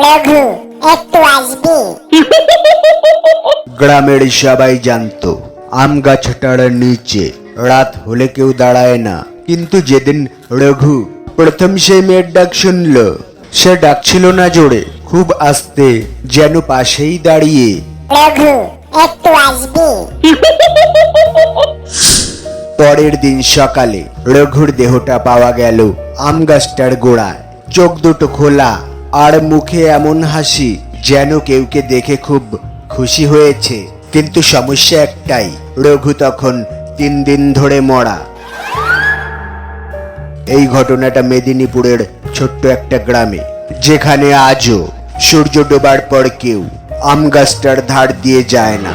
রঘু একটু আসবি? গ্রামের সবাই জানতো আম গাছটার নিচে রাত হলে কেউ দাঁড়ায় না, কিন্তু যেদিন রঘু প্রথম সেই মেয়ের ডাক শুনল, সে ডাকছিল না জোরে, খুব আস্তে, যেন পাশেই দাঁড়িয়ে। রঘু একটু আসবি? পরের দিন সকালে রঘুর দেহটা পাওয়া গেল আম গাছটার গোড়ায়, চোখ দুটো খোলা আর মুখে এমন হাসি যেন কেউকে দেখে খুব খুশি হয়েছে। কিন্তু সমস্যা একটাই, রঘু তখন 3 দিন ধরে মরা। এই ঘটনাটা মেদিনীপুরের ছোট্ট একটা গ্রামে, যেখানে আজও সূর্য ডোবার পর কেউ আম গাছটার ধার দিয়ে যায় না।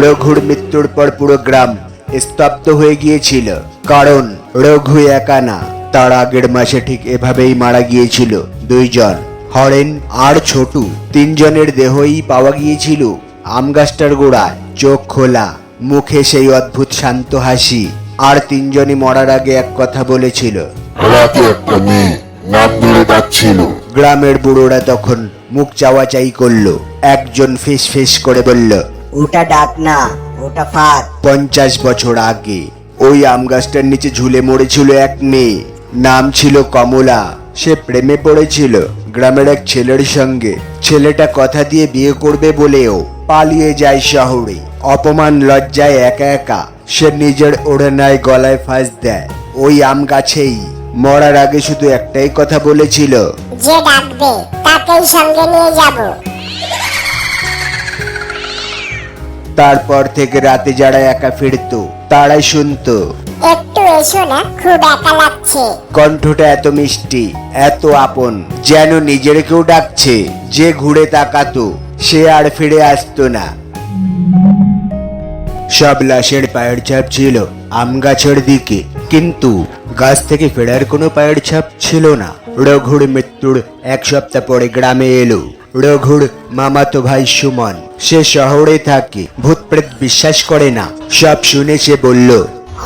রঘুর মৃত্যুর পর পুরো গ্রাম স্তব্ধ হয়ে গিয়েছিল, কারণ রঘু একা না, তার আগের মাসে ঠিক এভাবেই মারা গিয়েছিল 2 জন, হরেন আর ছোটু। 3 জনের দেহই পাওয়া গিয়েছিল আম গাছটার গোড়ায়, চোখ খোলা, মুখে সেই অদ্ভুত শান্ত হাসি। আর 3 জনই মরার আগে এক কথা বলেছিল, রাতে একটা মেয়ে নাম ধরে ডাকছিল। গ্রামের বুড়োরা তখন মুখ চাওয়াচাই করলো। একজন ফিস ফিস করে বলল, ওটা ডাক না, ওটা ফাঁদ। 50 বছর আগে ওই আম গাছটার নিচে ঝুলে মরেছিল এক মেয়ে, নাম ছিল কমলা। সে প্রেমে পড়েছিল গ্রামের এক ছেলের সঙ্গে। ছেলেটা কথা দিয়ে বিয়ে করবে বলেও পালিয়ে যায় শহরে। অপমান লজ্জায় একা একা সে নিজের ওড়নায় গলায় ফাঁস দেয় ওই আম গাছেই। মরার আগে শুধু একটাই কথা বলেছিল, যে ডাকবে তাকেই সঙ্গে নিয়ে যাব। তারপর থেকে রাতে যারা একা ফিরতো তারাই শুনতো, একটু এসো না, খুব একা লাগছে। কণ্ঠটা এত মিষ্টি, এত আপন, যেন নিজের কেউ ডাকছে। যে ঘুরে তাকাতো সে আর ফিরে আসতো না। সব লাশের পায়ের ছাপ ছিল আম গাছের দিকে, কিন্তু গাছ থেকে ফেরার কোনো পায়ের ছাপ ছিল না। রঘুর মৃত্যুর 1 সপ্তাহ পরে গ্রামে এলো রঘুর মামাতো ভাই সুমন। সে শহরে থাকে, ভূত প্রেত বিশ্বাস করে না। সব শুনে সে বলল,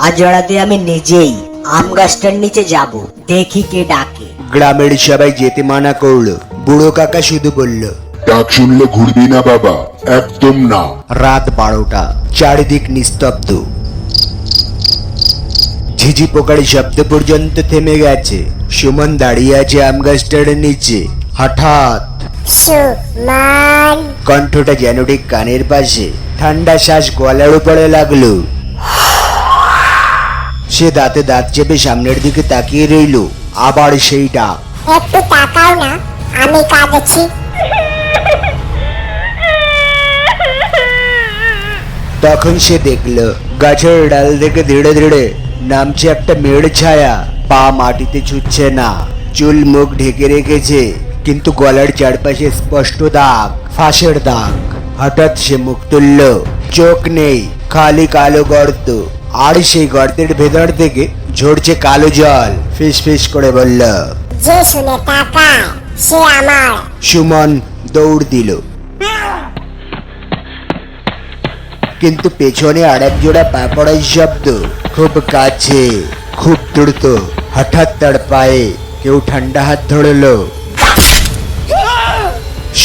আজ রাতে আমি নিজেই আম গাছটার নিচে যাব, দেখি কে ডাকে। গ্রামের সবাই যেতে মানা করলো। বুড়ো কাকা শুধু বলল, ডাক শুনলে ঘুরবি না বাবা, একদম না। রাত 12টা, চারিদিক নিস্তব্ধ। ঝিঝি পোকার শব্দ পর্যন্ত থেমে গেছে। সুমন দাঁড়িয়ে আছে আম গাছটার নিচে। হঠাৎ সুমন! কণ্ঠটা যেন ঠিক কানের পাশে, ঠান্ডা শ্বাস গলার উপরে লাগলো। সে দাঁতে দাঁত চেপে সামনের দিকে তাকিয়ে রইল। আবার সেই ডাক, একটু তাকাও না, আমি কাঁদছি। তখন সে দেখল গাছের ডাল থেকে ধীরে ধীরে নামছে একটা মেয়ের ছায়া। পা মাটিতে ছুটছে না, চুল মুখ ঢেকে রেখেছে, কিন্তু গলার চারপাশে স্পষ্ট দাগ, ফাঁসের দাগ। হঠাৎ সে মুখ তুলল, চোখ নেই, খালি কালো গর্ত, আর সেই গর্তের ভেতর থেকে ঝরছে কালো জল। ফিস ফিস করে বলল, যে শুনে তাকায় সে আমার। সুমন দৌড় দিল, কিন্তু পেছনে আরেক জোড়া পা পড়ার শব্দ, খুব কাছে, খুব দ্রুত। হঠাৎ তার পায়ে কেউ ঠান্ডা হাত ধরলো।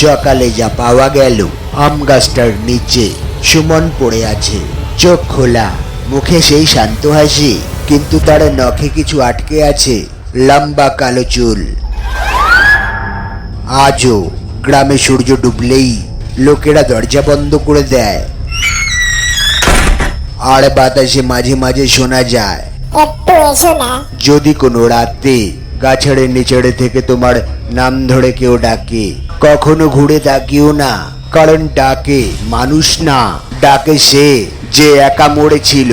সকালে যা পাওয়া গেল, আম গাছটার নিচে সুমন পড়ে আছে, চোখ খোলা, মুখে সেই শান্ত হাসি, কিন্তু তার নখে কিছু আটকে আছে, লম্বা কালো চুল। আজও গ্রামে সূর্য ডুবলেই লোকেরা দরজা বন্ধ করে দেয়, আর বাতাসে মাঝে মাঝে শোনা যায়, একটু এসো না। যদি কোনো রাতে গাছের নিচের থেকে তোমার নাম ধরে কেউ ডাকে, কখনো ঘুরে তাকিও না, কারণ ডাকে মানুষ না, ডাকে সে যে একা মরেছিল।